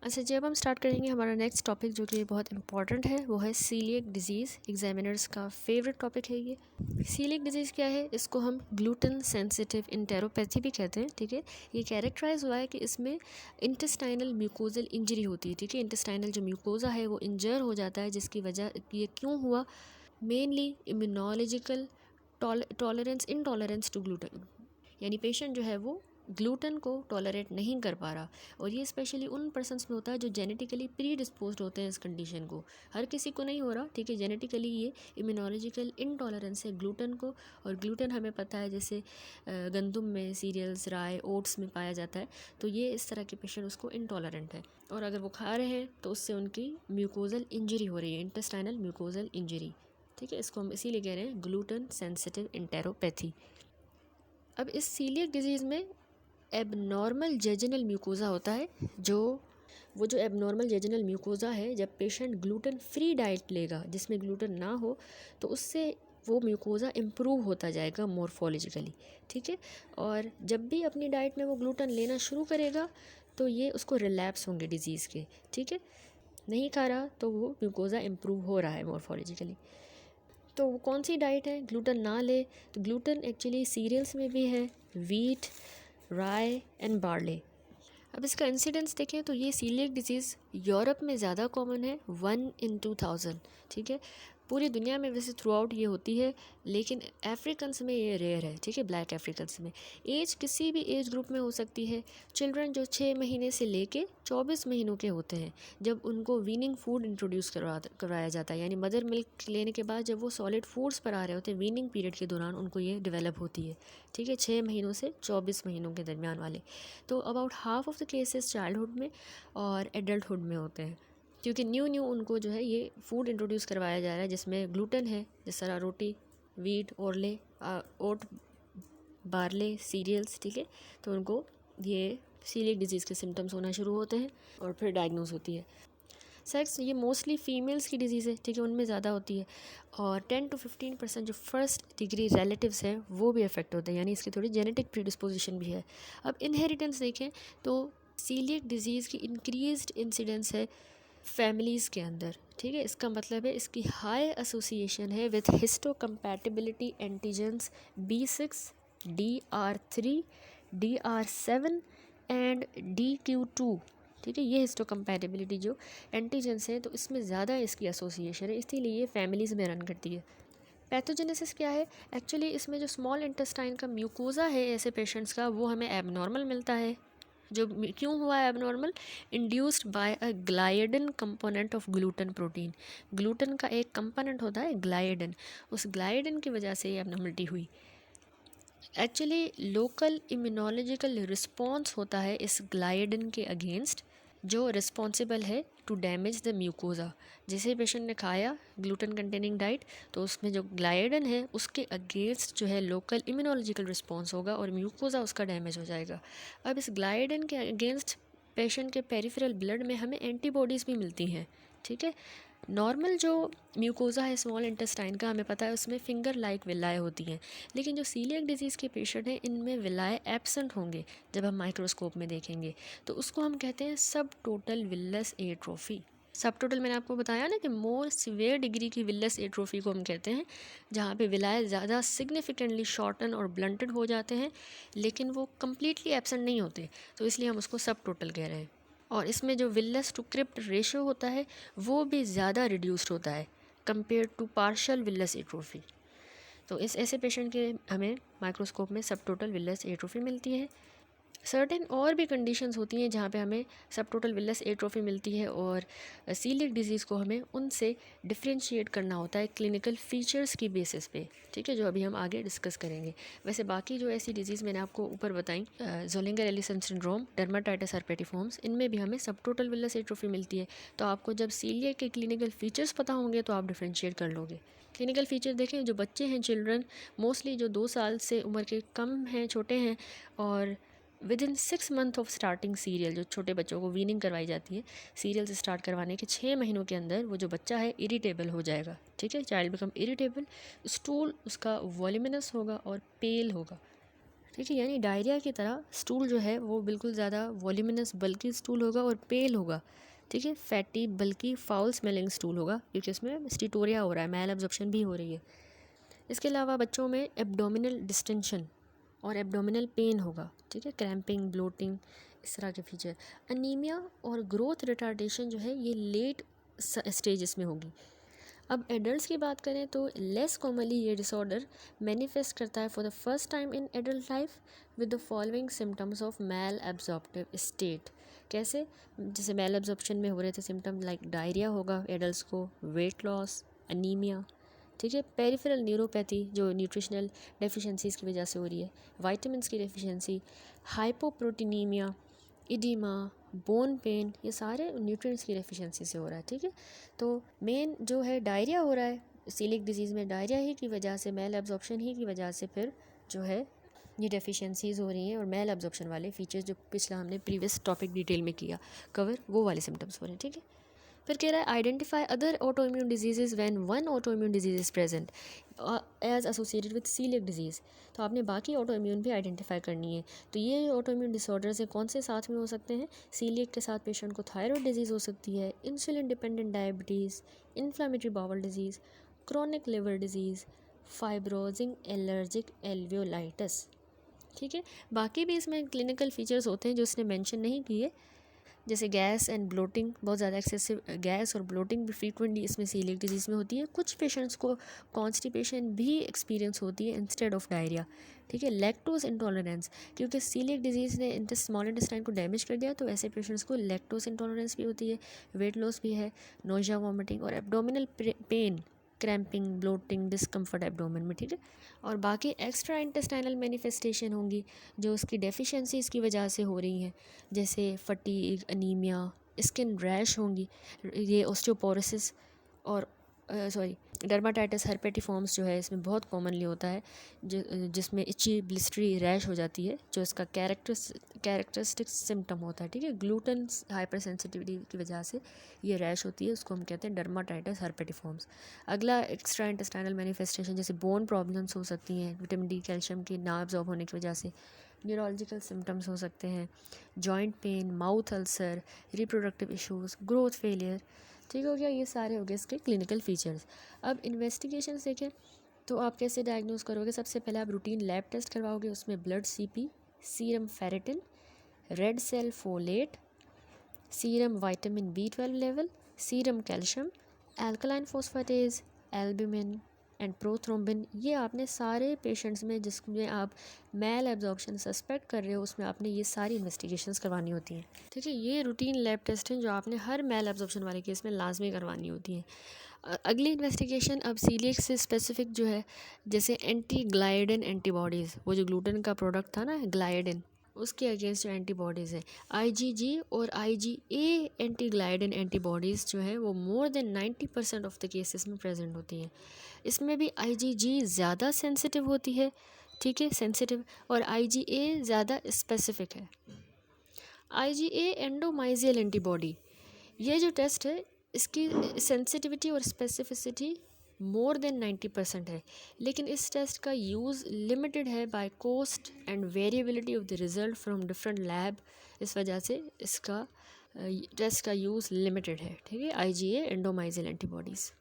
अच्छा, जब हम स्टार्ट करेंगे हमारा नेक्स्ट टॉपिक जो कि बहुत इंपॉर्टेंट है वो है सीलिएक डिजीज़। एग्जामिनर्स का फेवरेट टॉपिक है ये। सीलिएक डिजीज़ क्या है? इसको हम ग्लूटेन सेंसिटिव इंटेरोपैथी भी कहते हैं। ठीक है, ये कैरेक्टराइज हुआ है कि इसमें इंटेस्टाइनल म्यूकोजल इंजरी होती है। ठीक है, इंटेस्टाइनल जो म्यूकोजा है वो इंजर हो जाता है, जिसकी वजह ये क्यों हुआ? Mainly immunological intolerance to gluten, यानी पेशेंट जो है वो ग्लूटेन को टॉलरेट नहीं कर पा रहा। और ये स्पेशली उन पर्सनस में होता है जो जेनेटिकली प्री डिस्पोज होते हैं इस कंडीशन को। हर किसी को नहीं हो रहा। ठीक है, जेनेटिकली ये इम्यूनोलॉजिकल इनटॉलरेंस है ग्लूटेन को। और ग्लूटेन हमें पता है जैसे गंदम में, सीरियल्स, राय, ओट्स में पाया जाता है। तो ये इस तरह के पेशेंट उसको इनटॉलरेंट है, और अगर वो खा रहे हैं तो उससे उनकी म्यूकोजल इंजरी हो रही है, इंटेस्टाइनल म्यूकोजल इंजरी। ठीक है, इसको हम इसीलिए कह रहे हैं ग्लूटेन सेंसिटिव इंटेरोपैथी। अब इस सीलिएक डिजीज़ में एबनॉर्मल जेजिनल म्यूकोज़ा होता है। जो एबनॉर्मल जेजिनल म्यूकोज़ा है, जब पेशेंट ग्लूटेन फ्री डाइट लेगा जिसमें ग्लूटेन ना हो, तो उससे वो म्यूकोज़ा इम्प्रूव होता जाएगा मॉर्फोलॉजिकली। ठीक है, और जब भी अपनी डाइट में वो ग्लूटेन लेना शुरू करेगा तो ये उसको रिलैप्स होंगे डिजीज़ के। ठीक है, नहीं खा रहा तो वो म्यूकोज़ा इम्प्रूव हो रहा है मॉर्फोलॉजिकली। तो वो कौन सी डाइट है? ग्लूटेन ना ले तो ग्लूटेन एक्चुअली सीरियल्स में भी है, वीट, राय एंड बार्ले। अब इसका इंसिडेंस देखें तो ये सीलिएक डिजीज़ यूरोप में ज़्यादा कॉमन है, 1 in 2000। ठीक है, पूरी दुनिया में वैसे थ्रू आउट ये होती है, लेकिन अफ्रीकन्स में ये रेयर है। ठीक है, ब्लैक अफ्रीकन्स में। एज किसी भी एज ग्रुप में हो सकती है। चिल्ड्रन जो 6 महीने से लेके 24 महीनों के होते हैं, जब उनको वीनिंग फूड इंट्रोड्यूस करवाया जाता है, यानी मदर मिल्क लेने के बाद जब वो सॉलिड फूड्स पर आ रहे होते हैं वीनिंग पीरियड के दौरान, उनको ये डेवलप होती है। ठीक है, 6 महीनों से 24 महीनों के दरमियान वाले। तो about half of the cases childhood में और एडल्टहुड में होते हैं, क्योंकि न्यू उनको जो है ये फूड इंट्रोड्यूस करवाया जा रहा है जिसमें ग्लूटेन है, जिस तरह रोटी, वीट, ओट, बार्ले, सीरियल्स। ठीक है, तो उनको ये सीलिएक डिजीज़ के सिम्टम्स होना शुरू होते हैं और फिर डायग्नोज होती है। सेक्स, ये मोस्टली फीमेल्स की डिजीज़ है। ठीक है, उनमें ज़्यादा होती है, और 10 to 15% जो फर्स्ट डिग्री रिलेटिव्स हैं वो भी अफेक्ट होते हैं, यानी इसकी थोड़ी जेनेटिक प्रीडिस्पोजिशन भी है। अब इनहेरिटेंस देखें तो सीलिएक डिजीज़ की इंक्रीज्ड इंसिडेंस है फैमिलीज़ के अंदर। ठीक है, इसका मतलब है इसकी हाई एसोसिएशन है with histocompatibility antigens B6, DR3, DR7 and DQ2। ठीक है, ये हिस्टोकम्पैटिबिलिटी जो एंटीजेंस है, तो इसमें ज़्यादा इसकी एसोसिएशन है, इसीलिए ये फैमिलीज़ में रन करती है। पैथोजेनेसिस क्या है? एक्चुअली इसमें जो स्मॉल इंटेस्टाइन का म्यूकोज़ा है ऐसे पेशेंट्स का, वो हमें एबनॉर्मल मिलता है। जो क्यों हुआ है abnormal? Induced by a gliadin component of gluten protein. Gluten का एक कंपोनेंट होता है ग्लाइडिन, उस ग्लाइडिन की वजह से ये एबनॉर्मलिटी हुई। एक्चुअली लोकल इम्यूनोलॉजिकल रिस्पॉन्स होता है इस ग्लाइडिन के अगेंस्ट, जो रिस्पॉन्सिबल है टू डैमेज द म्यूकोज़ा। जिसे पेशेंट ने खाया ग्लूटेन कंटेनिंग डाइट, तो उसमें जो ग्लाइडिन है उसके अगेंस्ट जो है लोकल इम्यूनोलॉजिकल रिस्पॉन्स होगा और म्यूकोज़ा उसका डैमेज हो जाएगा। अब इस ग्लाइडिन के अगेंस्ट पेशेंट के पेरिफेरल ब्लड में हमें एंटीबॉडीज़ भी मिलती हैं। ठीक है, नॉर्मल जो म्यूकोज़ा है स्मॉल इंटेस्टाइन का, हमें पता है उसमें फिंगर लाइक विलाए होती हैं, लेकिन जो सीलिएक डिजीज़ के पेशेंट हैं इनमें विलाए एब्सेंट होंगे जब हम माइक्रोस्कोप में देखेंगे, तो उसको हम कहते हैं सब टोटल विलस एट्रोफी। सब टोटल मैंने आपको बताया ना कि मोर सीवियर डिग्री की विलस एट्रोफी को हम कहते हैं, जहाँ पे विलाए ज़्यादा सिग्निफिकेंटली शॉर्टन और ब्लंटेड हो जाते हैं, लेकिन वो कम्प्लीटली एब्सेंट नहीं होते, तो इसलिए हम उसको सब टोटल कह रहे हैं। और इसमें जो विलस टू क्रिप्ट रेशो होता है वो भी ज़्यादा रिड्यूस्ड होता है compare to partial villus atrophy. तो इस ऐसे पेशेंट के हमें माइक्रोस्कोप में सब टोटल विलस एट्रोफी मिलती है। सर्टेन और भी कंडीशंस होती हैं जहाँ पे हमें सब टोटल विलस एट्रोफी मिलती है, और सीलिएक डिजीज़ को हमें उनसे डिफ्रेंशिएट करना होता है क्लिनिकल फीचर्स की बेसिस पे। ठीक है, जो अभी हम आगे डिस्कस करेंगे। वैसे बाकी जो ऐसी डिजीज़ मैंने आपको ऊपर बताई, ज़ोलिंगर एलिसन सिंड्रोम, डर्माटाइटिस हर्पेटिफॉर्म्स, इनमें भी हमें सब टोटल विलस एट्रोफी मिलती है। तो आपको जब सीलिएक के क्लिनिकल फीचर्स पता होंगे तो आप डिफ्रेंशिएट कर लोगे। क्लिनिकल फीचर देखें, जो बच्चे हैं, चिल्ड्रन, मोस्टली जो 2 साल से उम्र के कम हैं, छोटे हैं, और with in 6 month of starting serial, जो छोटे बच्चों को वीनिंग करवाई जाती है, सीरियल से स्टार्ट करवाने के 6 महीनों के अंदर वो जो बच्चा है इरिटेबल हो जाएगा। ठीक है, चाइल्ड बिकम इरिटेबल, स्टूल उसका वॉल्यूमिनस होगा और पेल होगा। ठीक है, यानी डायरिया की तरह स्टूल जो है वो बिल्कुल ज़्यादा वॉल्यूमिनस बल्कि स्टूल होगा और पेल होगा। ठीक है, फैटी बल्कि फाउल स्मेलिंग स्टूल होगा क्योंकि इसमें स्टीटोरिया हो रहा है, मैल एब्जॉर्प्शन भी हो रही है। इसके अलावा बच्चों में एब्डोमिनल डिस्टेंशन और एब्डोमिनल पेन होगा। ठीक है, क्रैम्पिंग, ब्लोटिंग, इस तरह के फीचर। अनीमिया और ग्रोथ रिटार्डेशन जो है ये लेट स्टेजेस में होगी। अब एडल्ट्स की बात करें तो लेस कॉमनली ये डिसऑर्डर मैनिफेस्ट करता है for the first time in adult life with the following symptoms of malabsorptive state. कैसे? जैसे मैल एब्जॉर्प्शन में हो रहे थे सिम्टम लाइक डायरिया होगा एडल्ट्स को, वेट लॉस, अनीमिया। ठीक है, पेरिफेरल न्यूरोपैथी जो न्यूट्रिशनल डेफिशिएंसीज की वजह से हो रही है, वाइटामिन्स की deficiency, hypoproteinaemia, oedema, bone pain, ये सारे न्यूट्रिएंट्स की डेफिशिएंसी से हो रहा है। ठीक है, तो मेन जो है डायरिया हो रहा है सीलिक डिजीज़ में, डायरिया ही की वजह से, मैल एब्जॉर्प्शन ही की वजह से फिर जो है ये डेफिशिएंसीज हो रही हैं और मैल एब्जॉर्प्शन वाले फीचर्स जो पिछला हमने प्रीवियस टॉपिक डिटेल में किया कवर, वो वाले सिम्टम्स हो रहे हैं। ठीक है, फिर कह रहा है identify other autoimmune diseases when one autoimmune disease is present as associated with coeliac disease. तो आपने बाकी ऑटोइम्यून भी आइडेंटिफाई करनी है। तो ये ऑटोइम्यून डिसऑर्डर्स हैं, कौन से साथ में हो सकते हैं? सीलियक के साथ पेशेंट को थायराइड डिजीज़ हो सकती है, insulin dependent diabetes, inflammatory bowel disease, chronic liver disease, fibrosing allergic alveolitis. ठीक है, बाकी भी इसमें क्लिनिकल फीचर्स होते हैं जो इसने मेंशन नहीं किए, जैसे गैस एंड ब्लोटिंग, बहुत ज़्यादा एक्सेसिव गैस और ब्लोटिंग भी फ्रीक्वेंटली इसमें सीलियक डिजीज़ में होती है। कुछ पेशेंट्स को कॉन्स्टिपेशन भी एक्सपीरियंस होती है इंस्टेड ऑफ डायरिया। ठीक है, लैक्टोज इंटॉलरेंस, क्योंकि सीलियक डिजीज़ ने स्मॉल इंटेस्टाइन को डैमेज कर दिया तो ऐसे पेशेंट्स को लैक्टोज इंटॉलरेंस भी होती है, वेट लॉस भी है, नोजिया, वॉमिटिंग और abdominal pain, cramping, bloating, discomfort abdomen में। ठीक है, और बाकी एक्स्ट्रा इंटेस्टाइनल मैनिफेस्टेशन होंगी जो उसकी डेफिशिएंसीज़ की वजह से हो रही हैं, जैसे फटीग, अनीमिया, स्किन रैश होंगी, ये ऑस्टियोपोरोसिस और डर्माटाइटिस हर्पेटिफॉर्म्स जो है इसमें बहुत कॉमनली होता है, जिसमें इची ब्लिस्टरी रैश हो जाती है जो इसका कैरेक्टरिस्टिक सिम्टम होता है। ठीक है, ग्लूटेन हाइपर सेंसिटिविटी की वजह से ये रैश होती है, उसको हम कहते हैं डर्माटाइटिस हर्पेटिफॉर्म्स। अगला एक्स्ट्रा इंटेस्टाइनल मैनिफेस्टेशन जैसे बोन प्रॉब्लम्स हो सकती हैं, विटामिन डी कैल्शियम की ना एब्जॉर्ब होने की वजह से, न्यूरोलॉजिकल सिम्टम्स हो सकते हैं, joint pain, mouth ulcer, reproductive issues, growth failure. ठीक हो गया, ये सारे हो गए इसके क्लिनिकल फीचर्स। अब इन्वेस्टिगेशन देखें तो आप कैसे डायग्नोज करोगे? सबसे पहले आप रूटीन लैब टेस्ट करवाओगे, उसमें blood CP, serum ferritin, red cell folate, serum vitamin B12 level, serum calcium, alkaline phosphatase, albumin and prothrombin. ये आपने सारे पेशेंट्स में जिसमें आप मैल एब्जॉर्प्शन सस्पेक्ट कर रहे हो उसमें आपने ये सारी इन्वेस्टिगेशंस करवानी होती हैं। ठीक है, ये रूटीन लैब टेस्ट हैं जो आपने हर मैल एब्जॉर्प्शन वाले केस में लाजमी करवानी होती हैं। अगली इन्वेस्टिगेशन अब सीलियक से स्पेसिफिक जो है, जैसे एंटी ग्लाइडेन एंटीबॉडीज़, वो जो ग्लूटेन का प्रोडक्ट था ना ग्लाइडेन, उसके अगेंस्ट जो एंटीबॉडीज़ हैं, IgG और IgA एंटी ग्लाइडेन एंटीबॉडीज़ जो है वो more than 90% of the cases में प्रेजेंट होती हैं। इसमें भी IgG ज़्यादा सेंसिटिव होती है, ठीक है, सेंसिटिव, और IgA ज़्यादा स्पेसिफिक है। IgA एंडोमाइजियल एंटीबॉडी, ये जो टेस्ट है इसकी सेंसिटिविटी और स्पेसिफिसिटी मोर देन 90% है, लेकिन इस टेस्ट का यूज़ लिमिटेड है by cost and variability of the result from different lab. इस वजह से इसका टेस्ट का यूज़ लिमिटेड है। ठीक है, IgA एंडोमाइजियल एंटीबॉडीज़।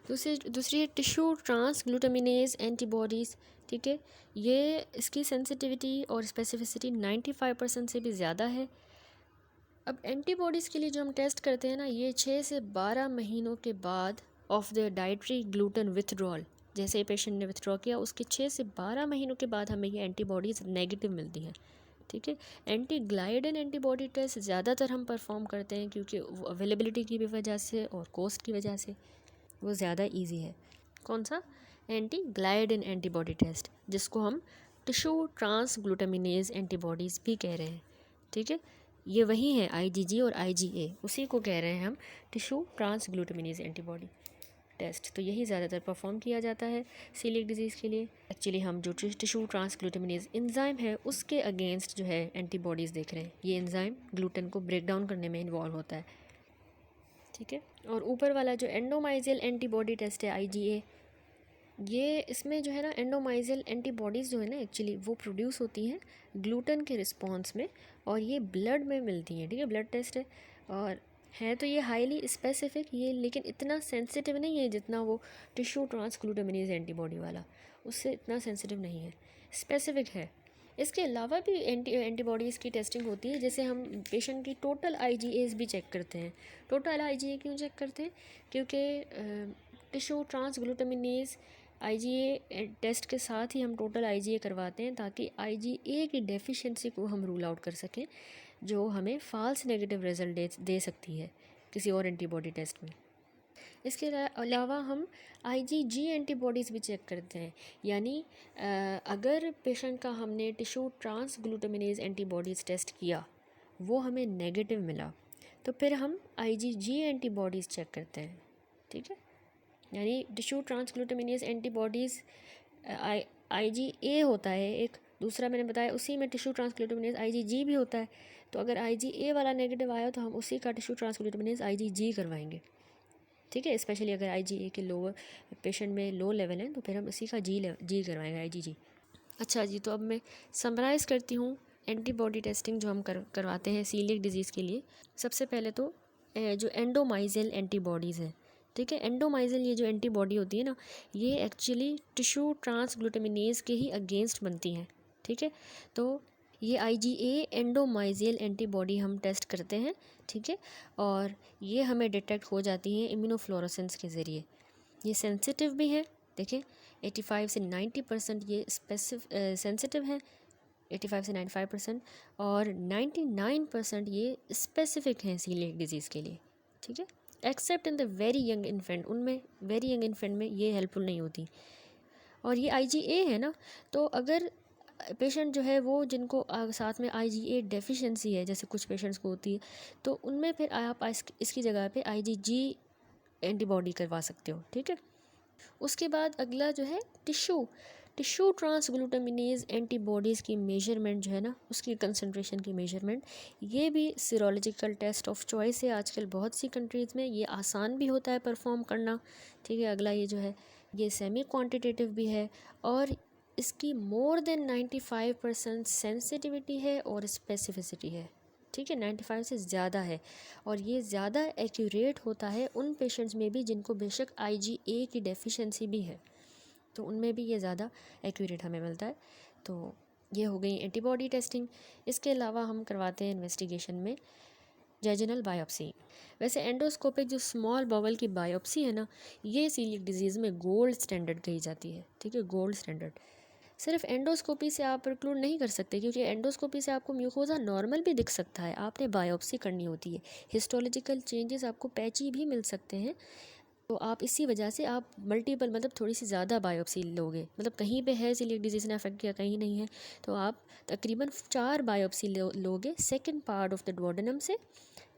दूसरी है टिश्यू ट्रांसग्लूटामिनेज एंटीबॉडीज़। ठीक है, ये इसकी सेंसिटिविटी और स्पेसिफिसिटी 95% से भी ज़्यादा है। अब एंटीबॉडीज़ के लिए जो हम टेस्ट करते हैं ना, ये 6 से 12 महीनों के बाद of the dietary gluten withdrawal, जैसे पेशेंट ने विथड्रॉ किया उसके 6 से 12 महीनों के बाद हमें ये एंटीबॉडीज़ नेगेटिव मिलती हैं। ठीक है, एंटी ग्लाइडेन एंटीबॉडी टेस्ट ज़्यादातर हम परफॉर्म करते हैं क्योंकि अवेलेबिलिटी की भी वजह से और कॉस्ट की वजह से वो ज़्यादा इजी है। कौन सा? एंटी ग्लाइडेन एंटीबॉडी टेस्ट, जिसको हम टिश्यू ट्रांसग्लूटामिनेज एंटीबॉडीज़ भी कह रहे हैं। ठीक है, ये वही है IgG और IgA, उसी को कह रहे हैं हम टिश्यू ट्रांसग्लूटामिनेज एंटीबॉडी टेस्ट। तो यही ज़्यादातर परफॉर्म किया जाता है सीलियक डिजीज़ के लिए। एक्चुअली हम जो टिश्यू ट्रांसग्लूटामिनेज एंजाइम है उसके अगेंस्ट जो है एंटीबॉडीज़ देख रहे हैं। ये एंजाइम ग्लूटेन को ब्रेक डाउन करने में इन्वॉल्व होता है। ठीक है, और ऊपर वाला जो एंडोमाइजियल एंटीबॉडी टेस्ट है IgA, ये इसमें जो है ना एंडोमाइजल एंटीबॉडीज़ जो है ना एक्चुअली वो प्रोड्यूस होती हैं ग्लूटेन के रिस्पॉन्स में, और ये ब्लड में मिलती हैं, ठीक है, ब्लड टेस्ट है। और है तो ये हाईली स्पेसिफिक ये, लेकिन इतना सेंसिटिव नहीं है जितना वो टिश्यू ट्रांसग्लूटामिनेज एंटीबॉडी वाला, उससे इतना सेंसिटिव नहीं है, स्पेसिफिक है। इसके अलावा भी एंटीबॉडीज़ की टेस्टिंग होती है, जैसे हम पेशेंट की टोटल आईजीएस भी चेक करते हैं। टोटल आईजीए क्यों चेक करते हैं? क्योंकि टिश्यू ट्रांसग्लूटामिनेज आईजीए टेस्ट के साथ ही हम टोटल आईजीए करवाते हैं, ताकि आईजीए की डेफिशिएंसी को हम रूल आउट कर सकें, जो हमें फ़ाल्स नेगेटिव रिजल्ट दे सकती है किसी और एंटीबॉडी टेस्ट में। इसके अलावा हम आईजीजी एंटीबॉडीज़ भी चेक करते हैं, यानी अगर पेशेंट का हमने टिश्यू ट्रांसग्लूटामिनेज एंटीबॉडीज़ टेस्ट किया, वो हमें नेगेटिव मिला, तो फिर हम आईजीजी एंटीबॉडीज़ चेक करते हैं, ठीक है। यानी टिश्यू ट्रांसग्लूटामिनेज एंटीबॉडीज़ आईजीए होता है एक, दूसरा मैंने बताया उसी में टिश्यू ट्रांसग्लूटामिनेज आईजीजी भी होता है। तो अगर आईजीए वाला नेगेटिव आया तो हम उसी का टिश्यू ट्रांसग्लूटामिनेज आईजीजी करवाएंगे, ठीक है। स्पेशली अगर आईजीए के लोअर पेशेंट में लो लेवल है तो फिर हम इसी का जी करवाएंगे, आईजीजी। अच्छा जी, तो अब मैं समराइज़ करती हूँ एंटीबॉडी टेस्टिंग जो हम करवाते हैं सीलिएक डिजीज़ के लिए। सबसे पहले तो जो एंडोमाइजल एंटीबॉडीज़ हैं, ठीक है। एंडोमाइजल ये जो एंटीबॉडी होती है ना, ये एक्चुअली टिश्यू ट्रांसग्लूटामिनेज के ही अगेंस्ट बनती हैं, ठीक है। तो ये आईजीए एंडोमाइजल एंटीबॉडी हम टेस्ट करते हैं, ठीक है। और ये हमें डिटेक्ट हो जाती हैं इम्यूनोफ्लोरेसेंस के ज़रिए। ये सेंसिटिव भी है, देखें 85 से 90% ये सेंसिटिव है, 85 से 95%, और 99% ये स्पेसिफिक हैं सीलिएक डिजीज़ के लिए, ठीक है। Accept in the very young infant, उनमें वेरी यंग इन्फेंट में ये हेल्पफुल नहीं होती। और ये आईजीए है ना, तो अगर पेशेंट जो है वो जिनको साथ में आईजीए डेफिशिएंसी है, जैसे कुछ पेशेंट्स को होती है, तो उनमें फिर आप इसकी जगह पे आईजीजी एंटीबॉडी करवा सकते हो, ठीक है। उसके बाद अगला जो है टिश्यू ट्रांसग्लूटामिनेज एंटीबॉडीज़ की मेजरमेंट जो है ना, उसकी कंसंट्रेशन की मेजरमेंट, ये भी सीरोलॉजिकल टेस्ट ऑफ चॉइस है आजकल बहुत सी कंट्रीज़ में, ये आसान भी होता है परफॉर्म करना, ठीक है। अगला ये जो है ये सेमी क्वांटिटेटिव भी है, और इसकी मोर देन 95% सेंसिटिविटी है और स्पेसिफिसिटी है, ठीक है। 95 से ज़्यादा है, और ये ज़्यादा एक्यूरेट होता है उन पेशेंट्स में भी जिनको बेशक आईजीए की डेफिशिएंसी भी है, तो उनमें भी ये ज़्यादा एक्यूरेट हमें मिलता है। तो ये हो गई एंटीबॉडी टेस्टिंग। इसके अलावा हम करवाते हैं इन्वेस्टिगेशन में जेजिनल बायोप्सी। वैसे एंडोस्कोपिक जो स्मॉल बाउल की बायोप्सी है ना, ये सीलिएक डिजीज़ में गोल्ड स्टैंडर्ड कही जाती है, ठीक है, गोल्ड स्टैंडर्ड। सिर्फ एंडोस्कोपी से आप प्रिक्लूड नहीं कर सकते, क्योंकि एंडोस्कोपी से आपको म्यूकोजा नॉर्मल भी दिख सकता है, आपने बायोप्सी करनी होती है, हिस्टोलॉजिकल चेंजेस आपको पैची भी मिल सकते हैं। तो आप इसी वजह से आप मल्टीपल मतलब थोड़ी सी ज़्यादा बायोप्सी लोगे, मतलब कहीं पे है सीलिएक डिजीज़ ने अफेक्ट किया, कहीं नहीं है, तो आप तकरीबन 4 बायोप्सी लोगे second part of the duodenum से,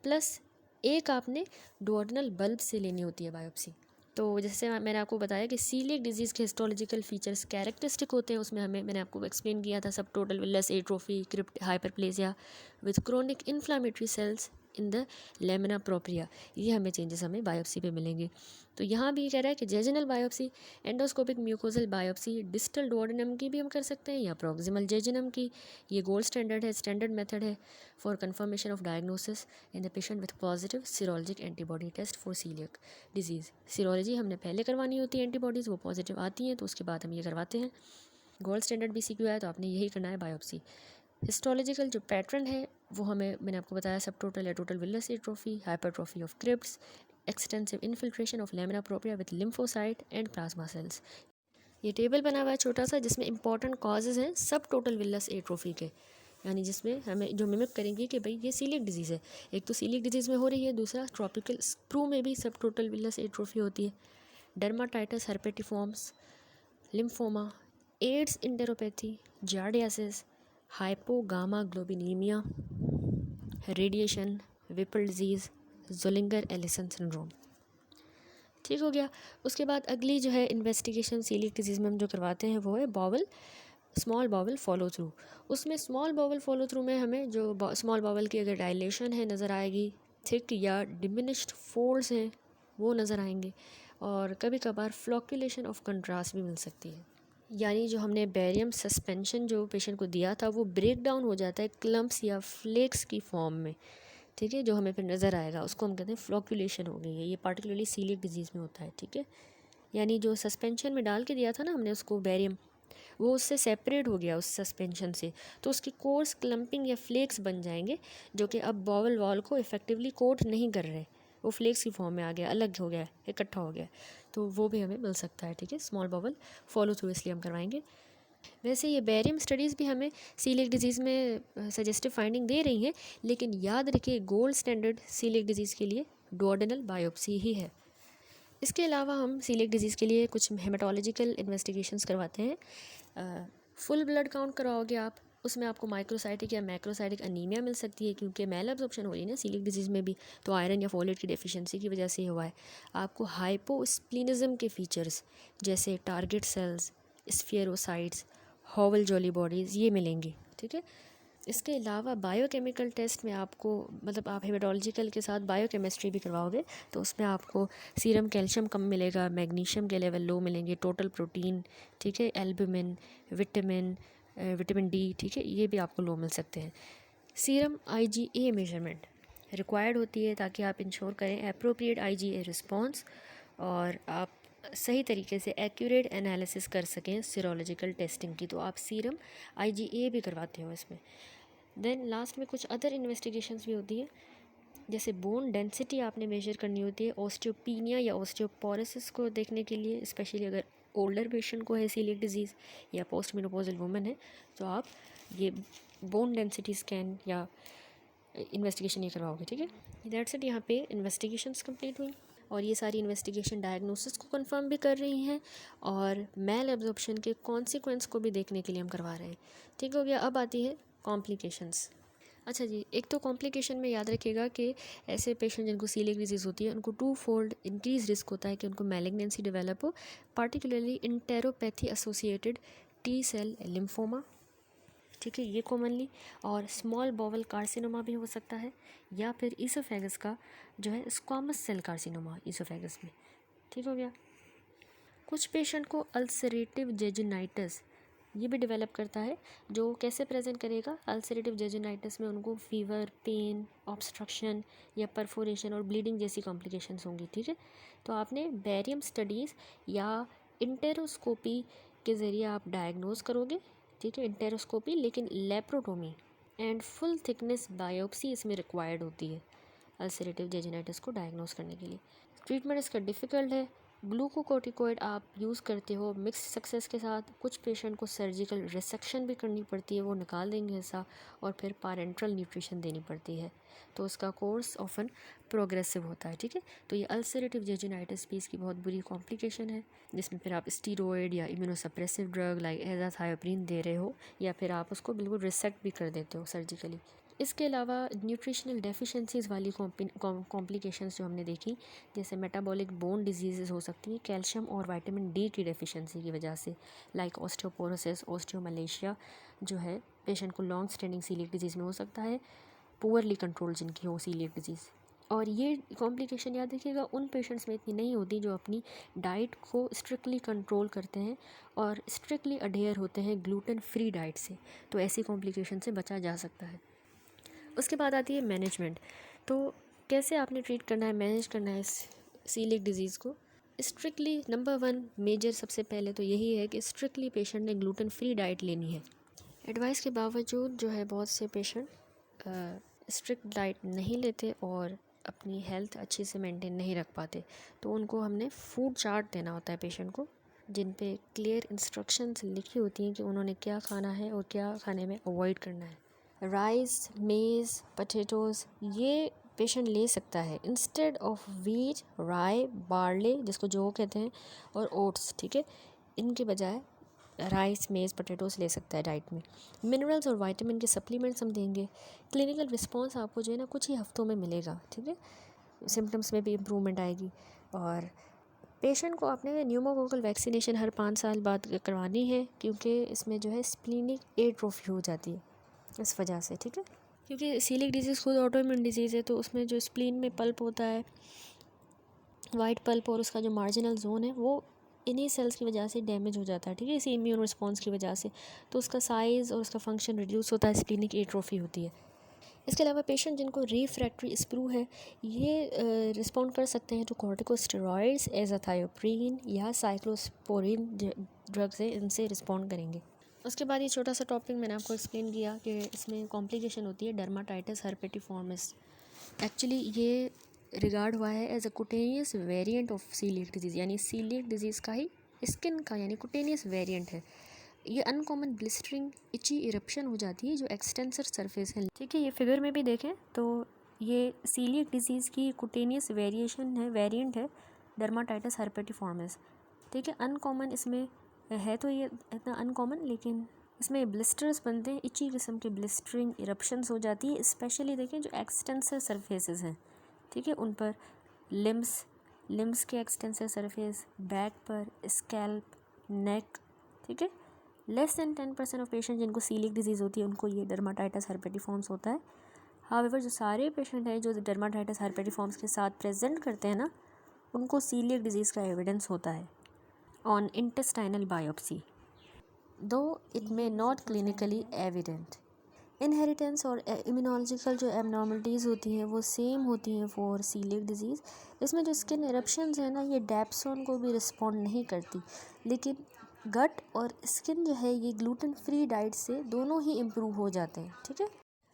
प्लस एक आपने डुओडेनल बल्ब से लेनी होती है बायोप्सी। तो जैसे मैंने आपको बताया कि सीलिएक डिजीज़ के हिस्टोलॉजिकल फीचर्स कैरेक्टरिस्टिक होते हैं, उसमें मैंने आपको एक्सप्लेन किया था, सब total villous atrophy, crypt hyperplasia with chronic inflammatory sales in the lamina propria, ये हमें चेंजेस हमें बायोप्सी पे मिलेंगे। तो यहाँ भी कह रहा है कि jejunal biopsy, endoscopic mucosal biopsy distal duodenum की भी हम कर सकते हैं, या प्रॉक्सिमल जेजिनम की। ये गोल्ड स्टैंडर्ड है, स्टैंडर्ड मेथड है for confirmation of diagnosis in the patient with positive serologic antibody test for celiac disease. Serology हमने पहले करवानी होती है, एंटीबॉडीज़ वो पॉजिटिव आती हैं तो उसके बाद हम ये करवाते हैं। गोल्ड स्टैंडर्ड BCQ है तो आपने यही करना है, बायोप्सी। हिस्टोलॉजिकल जो पैटर्न है वो मैंने आपको बताया, सब टोटल है total villous atrophy, hypertrophy of crypts, extensive infiltration of lamina propria with lymphocyte and plasma cells. ये टेबल बना हुआ है छोटा सा, जिसमें इंपॉर्टेंट कॉजेज़ हैं सब टोटल विलस एट्रोफी के, यानी जिसमें हमें जो मिमिक करेंगे कि भाई ये सीलिएक डिजीज़ है। एक तो सीलिएक डिजीज़ में हो रही है, दूसरा ट्रॉपिकल स्प्रू में भी सब टोटल विलस एट्रोफी होती है। Dermatitis herpetiformis, lymphoma, AIDS enteropathy, giardiasis, hypogammaglobulinaemia, radiation, Whipple disease, Zollinger Ellison syndrome, ठीक हो गया। उसके बाद अगली जो है इन्वेस्टिगेशन सीलिएक डिजीज़ में हम जो करवाते हैं वो है स्मॉल बाउल फॉलो थ्रू। उसमें स्मॉल बाउल फॉलो थ्रू में हमें जो स्मॉल बाउल की अगर डायलेशन है नज़र आएगी, थिक या डिमिनिश्ड फोल्ड्स हैं वो नज़र आएंगे, और कभी कभार फ्लॉक्यूलेशन ऑफ कंट्रास्ट भी मिल सकती है। यानी जो हमने बेरियम सस्पेंशन जो पेशेंट को दिया था वो ब्रेक डाउन हो जाता है क्लम्प्स या फ्लेक्स की फॉर्म में, ठीक है, जो हमें फिर नज़र आएगा, उसको हम कहते हैं फ्लॉक्यूलेशन हो गई है। ये पार्टिकुलरली सीलिएक डिजीज़ में होता है, ठीक है। यानी जो सस्पेंशन में डाल के दिया था ना हमने उसको बेरियम, वो उससे सेपरेट हो गया उस सस्पेंशन से, तो उसकी कोर्स क्लम्पिंग या फ्लेक्स बन जाएंगे जो कि अब बॉवल वॉल को इफेक्टिवली कोट नहीं कर रहे, वो फ्लेक्स की फॉर्म में आ गया, अलग हो गया, इकट्ठा हो गया, तो वो भी हमें मिल सकता है, ठीक है। स्मॉल बॉवल फॉलो थ्रू इसलिए हम करवाएंगे। वैसे ये बेरियम स्टडीज़ भी हमें सीलिएक डिजीज़ में सजेस्टिव फाइंडिंग दे रही हैं, लेकिन याद रखिए गोल्ड स्टैंडर्ड सीलिएक डिजीज़ के लिए डुओडेनल बायोप्सी ही है। इसके अलावा हम सीलिएक डिजीज़ के लिए कुछ हेमाटोलॉजिकल इन्वेस्टिगेशंस करवाते हैं। फुल ब्लड काउंट कराओगे आप, उसमें आपको माइक्रोसाइटिक या मैक्रोसाइटिक अनीमिया मिल सकती है, क्योंकि मैल एब्जॉर्प्शन हो रही है ना सीलिएक डिजीज़ में भी, तो आयरन या फोलेट की डेफिशिएंसी की वजह से हुआ है। आपको हाइपोस्प्लीनिज्म के फीचर्स जैसे target cells, spherocytes, Howell Jolly bodies ये मिलेंगी, ठीक है। इसके अलावा बायोकेमिकल टेस्ट में आपको, मतलब आप हेमाटोलॉजिकल के साथ बायोकेमिस्ट्री भी करवाओगे, तो उसमें आपको सीरम कैल्शियम कम मिलेगा, मैग्नीशियम के लेवल लो मिलेंगे, टोटल प्रोटीन, ठीक है, एल्बुमिन, विटामिन डी, ठीक है, ये भी आपको लो मिल सकते हैं। सीरम IgA मेजरमेंट रिक्वायर्ड होती है ताकि आप इंश्योर करें अप्रोप्रिएट IgA रिस्पॉन्स और आप सही तरीके से एक्यूरेट एनालिसिस कर सकें सीरोलॉजिकल टेस्टिंग की, तो आप सीरम IgA भी करवाते हो इसमें। देन लास्ट में कुछ अदर इन्वेस्टिगेशंस भी होती हैं, जैसे बोन डेंसिटी आपने मेजर करनी होती है ऑस्टियोपीनिया या ऑस्टियोपोरोसिस को देखने के लिए, स्पेशली अगर ओल्डर पेशेंट को है सीलिएक डिजीज़ या पोस्ट मेनोपॉजल वुमेन है, तो आप ये बोन डेंसिटी स्कैन या इन्वेस्टिगेशन ये करवाओगे, ठीक है। दैट्स इट, यहाँ पे इन्वेस्टिगेशंस कंप्लीट हुई और ये सारी इन्वेस्टिगेशन डायग्नोसिस को कंफर्म भी कर रही हैं और मेल एब्जॉर्प्शन के कॉन्सिक्वेंस को भी देखने के लिए हम करवा रहे हैं, ठीक हो गया। अब आती है कॉम्प्लिकेशंस। अच्छा जी, एक तो कॉम्प्लिकेशन में याद रखिएगा कि ऐसे पेशेंट जिनको सीलिएक डिजीज़ होती है उनको 2-fold इंक्रीज रिस्क होता है कि उनको मैलिग्नेंसी डेवलप हो, particularly enteropathy associated T cell lymphoma, ठीक है, ये कॉमनली, और स्मॉल बॉवल कार्सिनोमा भी हो सकता है, या फिर ईसोफेगस का जो है स्क्वामस सेल कार्सिनोमा ईसोफेगस में, ठीक हो गया। कुछ पेशेंट को अल्सरेटिव जेजुनाइटिस ये भी डेवलप करता है, जो कैसे प्रेजेंट करेगा। अल्सरेटिव जेजुनाइटिस में उनको फीवर, पेन, ऑब्स्ट्रक्शन या परफोरेशन और ब्लीडिंग जैसी कॉम्प्लिकेशंस होंगी, ठीक है। तो आपने बेरियम स्टडीज़ या इंटेरोस्कोपी के ज़रिए आप डायग्नोज करोगे, ठीक है, इंटेरोस्कोपी, लेकिन laparotomy and full thickness biopsy इसमें रिक्वायर्ड होती है अल्सरेटिव जेजुनाइटिस को डायग्नोज करने के लिए। ट्रीटमेंट इसका डिफ़िकल्ट है। ग्लूकोकोर्टिकोइड आप यूज़ करते हो मिक्स सक्सेस के साथ। कुछ पेशेंट को सर्जिकल रिसेक्शन भी करनी पड़ती है, वो निकाल देंगे हिस्सा, और फिर पैरेंट्रल न्यूट्रिशन देनी पड़ती है, तो उसका कोर्स ऑफन प्रोग्रेसिव होता है, ठीक है। तो ये अल्सरेटिव जेजुनाइटिस भी इसकी बहुत बुरी कॉम्प्लिकेशन है, जिसमें फिर आप स्टीरॉयड या इम्यूनोसप्रेसिव ड्रग लाइक एजाथायोप्रिन दे रहे हो, या फिर आप उसको बिल्कुल रिसेक्ट भी कर देते हो सर्जिकली। इसके अलावा न्यूट्रिशनल डेफिशिएंसीज वाली कॉम्प्लिकेशंस जो हमने देखी, जैसे मेटाबॉलिक बोन डिजीज़ हो सकती है कैल्शियम और विटामिन डी की डेफिशिएंसी की वजह से, लाइक ऑस्टियोपोरोसिस, ऑस्टियोमलेशिया जो है पेशेंट को लॉन्ग स्टैंडिंग सीलिएक डिजीज़ में हो सकता है, पुअरली कंट्रोल जिनकी हो सीलिएक डिजीज़। और ये कॉम्प्लिकेशन याद रखिएगा उन पेशेंट्स में इतनी नहीं होती जो अपनी डाइट को स्ट्रिक्टली कंट्रोल करते हैं और स्ट्रिक्टली अडेयर होते हैं ग्लूटेन फ्री डाइट से, तो ऐसी कॉम्प्लिकेशन से बचा जा सकता है। उसके बाद आती है मैनेजमेंट। तो कैसे आपने ट्रीट करना है, मैनेज करना है इस सीलिएक डिज़ीज़ को। स्ट्रिक्टली नंबर 1 मेजर सबसे पहले तो यही है कि स्ट्रिक्टली पेशेंट ने ग्लूटेन फ्री डाइट लेनी है। एडवाइस के बावजूद जो है बहुत से पेशेंट स्ट्रिक्ट डाइट नहीं लेते और अपनी हेल्थ अच्छे से मेंटेन नहीं रख पाते, तो उनको हमने फूड चार्ट देना होता है पेशेंट को, जिन पे क्लियर इंस्ट्रक्शंस लिखी होती हैं कि उन्होंने क्या खाना है और क्या खाने में अवॉइड करना है। राइस, मेज़, पटेटोज़ ये पेशेंट ले सकता है इंस्टेड ऑफ वीट, राई, बार्ले जिसको जौ कहते हैं, और ओट्स, ठीक है, इनके बजाय राइस, मेज़, पटेटोज़ ले सकता है डाइट में। मिनरल्स और विटामिन के सप्लीमेंट्स हम देंगे। क्लिनिकल रिस्पॉन्स आपको जो है ना कुछ ही हफ्तों में मिलेगा, ठीक है, सिम्टम्स में भी इम्प्रूवमेंट आएगी। और पेशेंट को आपने न्यूमोकोकल वैक्सीनेशन हर 5 साल बाद करवानी है, क्योंकि इसमें जो है स्प्लीनिक एट्रोफी हो जाती है इस वजह से, ठीक है, क्योंकि सीलिएक डिजीज़ खुद ऑटोइम्यून डिजीज़ है, तो उसमें जो स्प्लीन में पल्प होता है वाइट पल्प और उसका जो मार्जिनल जोन है वो इन्हीं सेल्स की वजह से डैमेज हो जाता है, ठीक है, इसी इम्यून रिस्पॉन्स की वजह से। तो उसका साइज़ और उसका फंक्शन रिड्यूस होता है, स्प्लीनिक एट्रोफी होती है। इसके अलावा पेशेंट जिनको रिफ्रैक्टरी स्प्रू है ये रिस्पॉन्ड कर सकते हैं टू कॉर्टिकोस्टेरॉइड्स एज थायोप्रीन या साइक्लोस्पोरिन ड्रग्स है, इनसे रिस्पॉन्ड करेंगे। उसके बाद ये छोटा सा टॉपिक मैंने आपको एक्सप्लेन किया कि इसमें कॉम्प्लिकेशन होती है डर्माटाइटिस हर्पेटिफॉर्मिस। एक्चुअली ये रिगार्ड हुआ है as a cutaneous variant of celiac disease, यानी सीलिएक डिजीज़ का ही स्किन का यानी कुटेनियस वेरिएंट है। ये अनकॉमन ब्लिस्टरिंग इची इरप्शन हो जाती है जो एक्सटेंसर सरफेस है, ठीक है। ये फिगर में भी देखें तो ये सीलिएक डिजीज़ की कुटेनियस वेरिएंट है डर्माटाइटिस हर्पेटिफॉर्मिस, ठीक है। अनकॉमन इसमें है तो ये इतना अनकॉमन, लेकिन इसमें ब्लिस्टर्स बनते हैं, इची किस्म के ब्लिस्टरिंग इरप्शंस हो जाती है। स्पेशली देखें जो एक्सटेंसर सरफेसेस हैं, ठीक है, उन पर लिम्स के एक्सटेंसर सरफेस, बैक पर, स्कैल्प, नेक, ठीक है। लेस देन 10% ऑफ पेशेंट जिनको सीलिक डिजीज़ होती है उनको ये डर्माटाइटिस हर्पेटिफॉर्म्स होता है। हाउएवर जो सारे पेशेंट हैं जो डर्माटाइटिस हर्पेटिफॉर्म्स के साथ प्रेजेंट करते हैं ना, उनको सीलिक डिजीज़ का एविडेंस होता है ऑन इंटेस्टाइनल बायोप्सी, दो it may not clinically evident. Inheritance और इम्यूनोलॉजिकल जो एबनॉर्मलिटीज़ होती हैं वो सेम होती हैं फॉर सीलिक डिजीज़। इसमें जो स्किन इरप्शंस है ना, ये डैप्सोन को भी रिस्पॉन्ड नहीं करती, लेकिन गट और स्किन जो है ये ग्लूटेन फ्री डाइट से दोनों ही इम्प्रूव हो जाते हैं, ठीक है।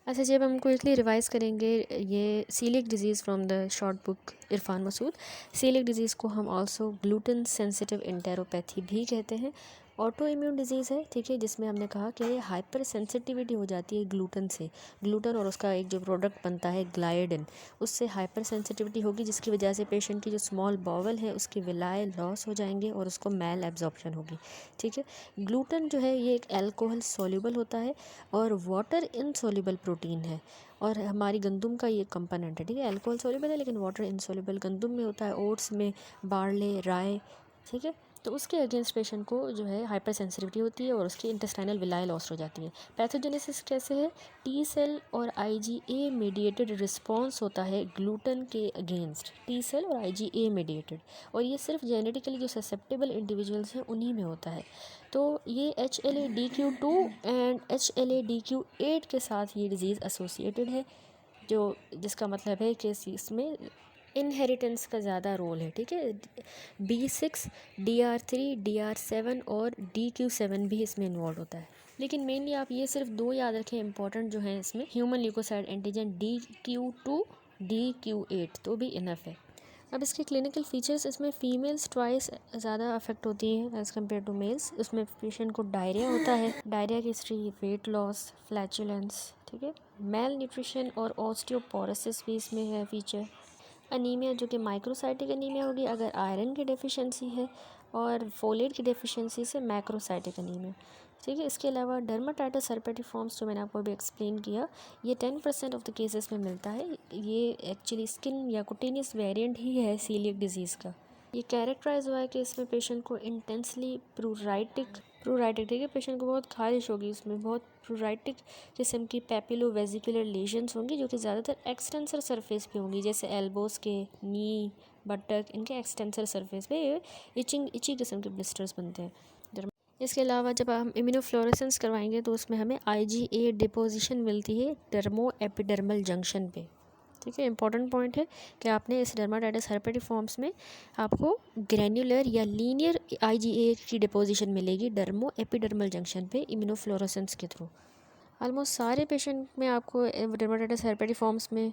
अच्छा, जब हम क्विकली रिवाइज़ करेंगे ये celiac disease from the short book Irfan Masood. Celiac disease को हम ऑल्सो ग्लूटेन सेंसिटिव एंटेरोपैथी भी कहते हैं। ऑटो इम्यून डिजीज़ है, ठीक है, जिसमें हमने कहा कि हाइपर सेंसिटिविटी हो जाती है ग्लूटेन से। ग्लूटेन और उसका एक जो प्रोडक्ट बनता है ग्लाइडिन, उससे हाइपर सेंसिटिविटी होगी, जिसकी वजह से पेशेंट की जो स्मॉल बॉवल है उसके विलाय लॉस हो जाएंगे और उसको मैल एब्जॉर्प्शन होगी, ठीक है। ग्लूटेन जो है ये एक अल्कोहल सॉल्युबल होता है और वाटर इनसॉल्युबल प्रोटीन है, और हमारी गंदम का ये कंपोनेंट है, ठीक है। अल्कोहल सॉल्युबल है लेकिन वाटर इनसॉल्युबल गंदम में होता है, ओट्स में, बार्ले, राय, ठीक है। तो उसके अगेंस्ट पेशेंट को जो है हाइपर सेंसिटिविटी होती है और उसकी इंटेस्टाइनल विलाय लॉस हो जाती है। पैथोजेनेसिस कैसे है? टी सेल और आईजीए मीडिएटेड रिस्पॉन्स होता है ग्लूटेन के अगेंस्ट, टी सेल और आईजीए मीडिएटेड, और ये सिर्फ जेनेटिकली जो ससेप्टेबल इंडिविजुअल्स हैं उन्हीं में होता है। तो ये HLA-DQ2 एंड HLA-DQ8 के साथ ये डिज़ीज़ एसोसिएटेड है, जो जिसका मतलब है कि इसमें इनहेरिटेंस का ज़्यादा रोल है, ठीक है। B6, DR3, DR7 और DQ7 भी इसमें इन्वॉल्व होता है। लेकिन मेनली आप ये सिर्फ दो याद रखें इंपॉर्टेंट जो हैं इसमें, human leukocyte antigen DQ2, DQ8 तो भी इनफ है। अब इसके क्लिनिकल फीचर्स, इसमें फीमेल्स ट्वाइस ज़्यादा अफेक्ट होती हैं एज़ कम्पेयर टू मेल्स। उसमें पेशेंट को डायरिया होता है, डायरिया की हिस्ट्री, वेट लॉस, फ्लैचुलेंस, ठीक है। मेल न्यूट्रिशन और ऑस्टियोपोरोसिस भी इसमें है फीचर। अनीमिया जो कि माइक्रोसाइटिक अनीमिया होगी अगर आयरन की डेफिशिएंसी है, और फोलेट की डेफिशिएंसी से मैक्रोसाइटिक अनीमिया, ठीक है। इसके अलावा डर्माटाइटिस हर्पेटिफॉर्म्स जो मैंने आपको अभी एक्सप्लेन किया, ये 10% ऑफ द केसेस में मिलता है। ये एक्चुअली स्किन या कुटेनियस वेरिएंट ही है सीलियक डिजीज़ का। ये कैरेक्टराइज हुआ है कि इसमें पेशेंट को इंटेंसली प्रूराइटिक, ठीक है, पेशेंट को बहुत खारिश होगी, उसमें बहुत प्रूराइटिक किस्म की पैपिलो वेजिकुलर लेजन्स होंगी जो कि ज़्यादातर एक्सटेंसर सरफेस पे होंगी, जैसे एल्बोस के, नी, बटक, इनके एक्सटेंसर सरफेस पे इची किस्म के ब्लिस्टर्स बनते हैं। इसके अलावा जब हम इम्यूनोफ्लोरेसेंस करवाएंगे तो उसमें हमें IgA डिपोजिशन मिलती है डर्मो एपिडर्मल जंक्शन पे, ठीक है। इंपॉर्टेंट पॉइंट है कि आपने इस डर्माटाइटिस हर्पेटिफॉर्म्स में आपको ग्रैन्युलर या लीनियर IgA की डिपोजिशन मिलेगी डर्मो एपिडर्मल जंक्शन पे इम्यूनोफ्लोरेसेंस के थ्रू। ऑलमोस्ट सारे पेशेंट में आपको डर्माटाइटिस हर्पेटिफॉर्म्स में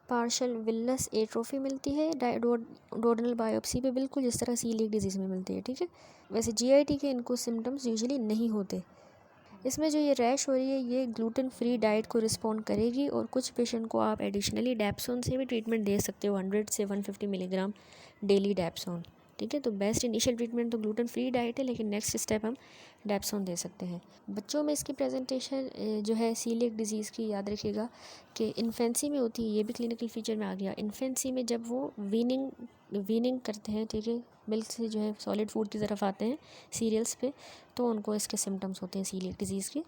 पार्शल विलस एट्रोफी मिलती है डोडनल बायोप्सी पे, बिल्कुल जिस तरह सीलिक डिजीज़ में मिलती है, ठीक है। वैसे GIT के इनको सिम्टम्स यूजुअली नहीं होते। इसमें जो ये रैश हो रही है ये ग्लूटेन फ्री डाइट को रिस्पॉन्ड करेगी, और कुछ पेशेंट को आप एडिशनली डैप्सोन से भी ट्रीटमेंट दे सकते हो, 100 से 150 मिलीग्राम डेली डैप्सोन, ठीक है। तो बेस्ट इनिशियल ट्रीटमेंट तो ग्लूटेन फ्री डाइट है, लेकिन नेक्स्ट स्टेप हम डैप्सोन दे सकते हैं। बच्चों में इसकी प्रेजेंटेशन जो है सीलिक डिजीज़ की, याद रखिएगा कि इन्फेंसी में होती है, ये भी क्लिनिकल फीचर में आ गया। इन्फेंसी में जब वो वीनिंग करते हैं, ठीक है, मिल्क से जो है सॉलिड फूड की तरफ आते हैं, सीरियल्स पे, तो उनको इसके सिम्टम्स होते हैं सीलिक डिजीज़ के,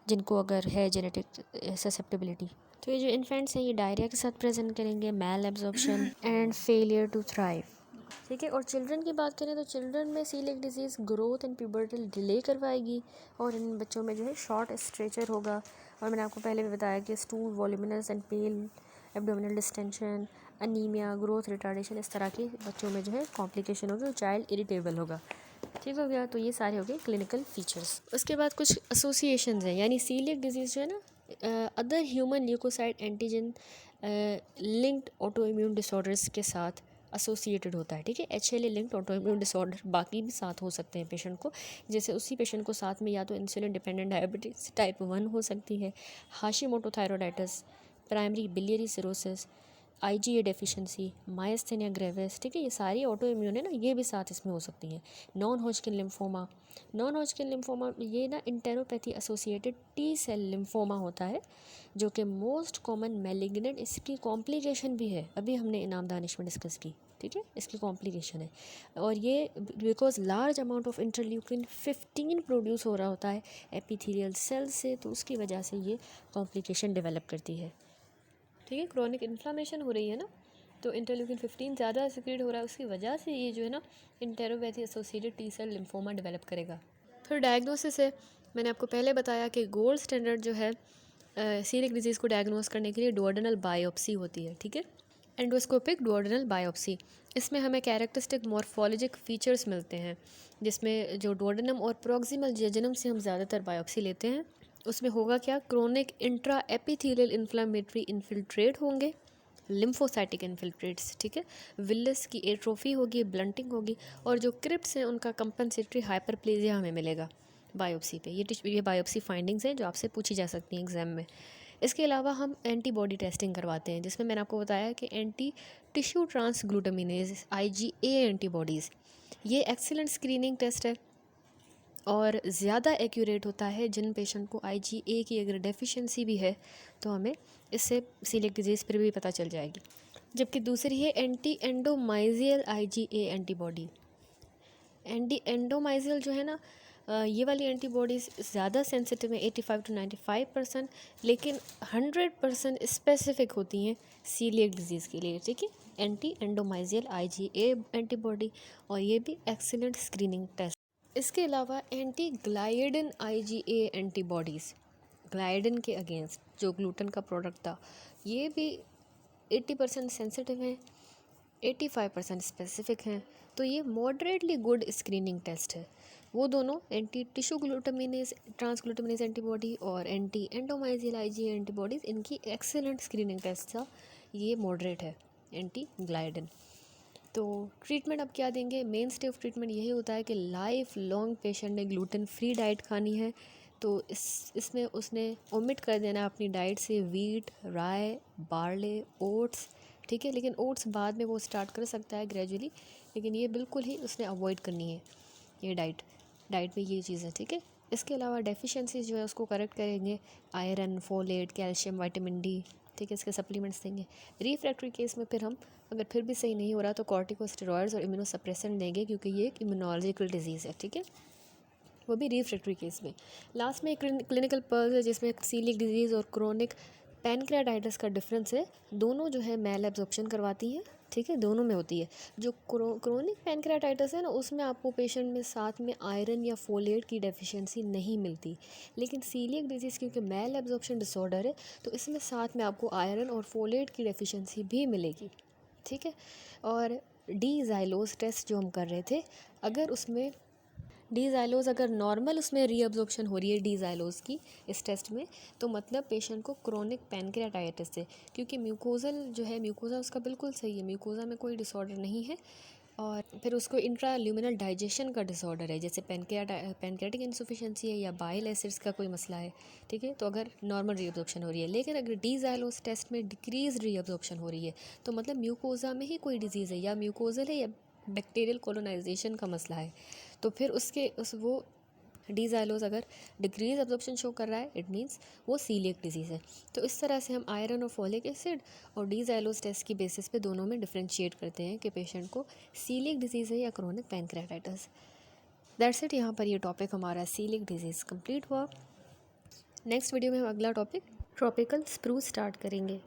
जिनको अगर है जेनेटिक ससेप्टेबिलिटी। तो ये जो इन्फेंट्स हैं ये डायरिया के साथ प्रेजेंट करेंगे, malabsorption and failure to thrive. ठीक है। और चिल्ड्रन की बात करें तो चिल्ड्रन में celiac disease growth and pubertal delay करवाएगी और इन बच्चों में जो है शॉर्ट स्ट्रेचर होगा। और मैंने आपको पहले भी बताया कि stool voluminous and pale, abdominal distension, anaemia, growth retardation, इस तरह के बच्चों में जो है कॉम्प्लिकेशन होगी और चाइल्ड इरिटेबल होगा। ठीक हो गया। तो ये सारे हो गए क्लिनिकल फीचर्स। उसके बाद कुछ एसोसिएशंस हैं, यानी सीलिएक डिजीज़ जो है ना other human leukocyte antigen linked autoimmune disorders के साथ एसोसिएटेड होता है। ठीक है, HLA linked autoimmune disorder बाकी भी साथ हो सकते हैं पेशेंट को, जैसे उसी पेशेंट को साथ में या तो इंसुलिन डिपेंडेंट डायबिटीज़ टाइप 1 हो सकती है, Hashimoto thyroiditis, primary biliary cirrhosis, IgA deficiency, myasthenia gravis. ठीक है, ये सारी ऑटो इम्यून है ना, ये भी साथ इसमें हो सकती हैं। Non Hodgkin lymphoma, non Hodgkin lymphoma ये ना enteropathy associated T cell lymphoma होता है, जो कि मोस्ट कॉमन मैलिग्नेंट, इसकी कॉम्प्लिकेशन भी है, अभी हमने इनाम दानिश में डिस्कस की। ठीक है, इसकी कॉम्प्लिकेशन है और ये because large amount of interleukin 15 produce हो रहा होता है एपिथेलियल सेल से, तो उसकी वजह से ये कॉम्प्लिकेशन डेवलप करती है। ठीक है, क्रॉनिक इन्फ्लामेशन हो रही है ना, तो इंटरल्यूकिन 15 ज़्यादा सिक्रीट हो रहा है, उसकी वजह से ये जो है ना enteropathy associated T cell lymphoma develop करेगा। फिर डायग्नोसिस है, मैंने आपको पहले बताया कि गोल्ड स्टैंडर्ड जो है सीलिएक डिजीज़ को डायग्नोस करने के लिए डुओडेनल बायोप्सी होती है। ठीक है, एंडोस्कोपिक डुओडेनल बायोप्सी, इसमें हमें कैरेक्टरिस्टिक मॉर्फोलॉजिक फीचर्स मिलते हैं, जिसमें जो डुओडेनम और प्रॉक्सिमल जेजुनम से हम ज़्यादातर बायोप्सी लेते हैं। उसमें होगा क्या, chronic intra epithelial inflammatory infiltrate होंगे, लिम्फोसाइटिक इन्फिल्ट्रेट्स। ठीक है, विलिस की एट्रोफी होगी, ब्लंटिंग होगी, और जो क्रिप्ट्स हैं उनका कंपनसेटरी हाइपरप्लेजिया हमें मिलेगा बायोप्सी पे। ये बायोप्सी फाइंडिंग्स हैं जो आपसे पूछी जा सकती हैं एग्जाम में। इसके अलावा हम एंटीबॉडी टेस्टिंग करवाते हैं, जिसमें मैंने आपको बताया कि एंटी टिश्यू ट्रांसग्लूटामिनेज IgA एंटीबॉडीज़, ये एक्सीलेंट स्क्रीनिंग टेस्ट है और ज़्यादा एक्यूरेट होता है। जिन पेशेंट को IgA की अगर डेफिशिएंसी भी है तो हमें इससे सीलिएक डिजीज़ पर भी पता चल जाएगी। जबकि दूसरी है एंटी एंडोमाइजियल IgA एंटीबॉडी। एंडोमाइजियल जो है ना, ये वाली एंटीबॉडीज़ ज़्यादा सेंसिटिव है, 85 to 95%, लेकिन 100% स्पेसिफिक होती हैं सीलिएक डिजीज़ के लिए। ठीक है, एंटी एंडोमाइजियल IgA एंटीबॉडी, और ये भी एक्सीलेंट स्क्रीनिंग टेस्ट। इसके अलावा anti gliadin IgA antibodies, gliadin के अगेंस्ट जो ग्लूटन का प्रोडक्ट था, ये भी 80% सेंसिटिव हैं, 85% स्पेसिफिक हैं। तो ये मॉडरेटली गुड स्क्रीनिंग टेस्ट है। वो दोनों एंटी टिश्यू ग्लूटामिनेज ट्रांसग्लूटामिनेज एंटीबॉडी और एंटी एंडोमाइजियल IgA एंटीबॉडीज़, इनकी एक्सेलेंट स्क्रीनिंग टेस्ट था, ये मॉडरेट है एंटी ग्लाइडिन। तो ट्रीटमेंट अब क्या देंगे, मेन स्टे ऑफ ट्रीटमेंट यही होता है कि लाइफ लॉन्ग पेशेंट ने ग्लूटेन फ्री डाइट खानी है, तो इसमें उसने ओमिट कर देना है अपनी डाइट से वीट, राय, बार्ले, ओट्स। ठीक है, लेकिन ओट्स बाद में वो स्टार्ट कर सकता है ग्रेजुअली, लेकिन ये बिल्कुल ही उसने अवॉइड करनी है ये डाइट में ये चीज़ें। ठीक है, इसके अलावा डेफिशिएंसीज जो है उसको करेक्ट करेंगे, iron, folate, calcium, vitamin D। ठीक है, इसके सप्लीमेंट्स देंगे। रिफ्रैक्टरी केस में फिर हम अगर फिर भी सही नहीं हो रहा तो कॉर्टिकोस्टेरॉइड्स और इम्यूनोसप्रेसेंट देंगे, क्योंकि ये एक इम्यूनोलॉजिकल डिजीज़ है। ठीक है, वो भी रिफ्रैक्टरी केस में। लास्ट में एक क्लिनिकल पर्ल है जिसमें सीलिएक डिजीज़ और क्रोनिक पैनक्रियाटाइटिस का डिफरेंस है। दोनों जो है मैल एब्जॉर्प्शन करवाती हैं। ठीक है, दोनों में होती है। जो क्रोनिक पैनक्रियाटाइटिस है ना, उसमें आपको पेशेंट में साथ में आयरन या फोलेट की डेफिशिएंसी नहीं मिलती, लेकिन सीलिएक डिजीज़ क्योंकि मैल एब्जॉर्प्शन डिसऑर्डर है, तो इसमें साथ में आपको आयरन और फोलेट की डेफिशिएंसी भी मिलेगी। ठीक है, और डी ज़ाइलोज टेस्ट जो हम कर रहे थे, अगर उसमें डी ज़ाइलोज अगर नॉर्मल उसमें रीअब्जॉर्प्शन हो रही है डी ज़ाइलोज की इस टेस्ट में, तो मतलब पेशेंट को क्रोनिक पैनक्रियाटाइटिस है, क्योंकि म्यूकोजल जो है, म्यूकोजा उसका बिल्कुल सही है, म्यूकोजा में कोई डिसऑर्डर नहीं है। और फिर उसको इंट्राल्यूमिनल डाइजेशन का डिसऑर्डर है, जैसे पैनक्रियाटिक इंसफिशिएंसी है या बाइल एसिड्स का कोई मसला है। ठीक है, तो अगर नॉर्मल रीअब्जॉर्प्शन हो रही है, लेकिन अगर डी ज़ाइलोज टेस्ट में डिक्रीज रीअब्जॉर्प्शन हो रही है, तो मतलब म्यूकोजा में ही कोई डिजीज़ है, या म्यूकोजल है या बैक्टीरियल कोलोनाइजेशन का मसला है। तो फिर वो डी ज़ाइलोज अगर डिक्रीज एब्जॉर्प्शन शो कर रहा है, इट मीन्स वो सीलिएक डिजीज़ है। तो इस तरह से हम आयरन और फॉलिक एसिड और डी ज़ाइलोज टेस्ट की बेसिस पे दोनों में डिफ्रेंशिएट करते हैं कि पेशेंट को सीलिएक डिजीज़ है या क्रोनिक पैनक्रियाटाइटिस। दैट्स इट, यहाँ पर ये टॉपिक हमारा सीलिएक डिजीज़ कंप्लीट हुआ। नेक्स्ट वीडियो में हम अगला टॉपिक ट्रॉपिकल स्प्रूस स्टार्ट करेंगे।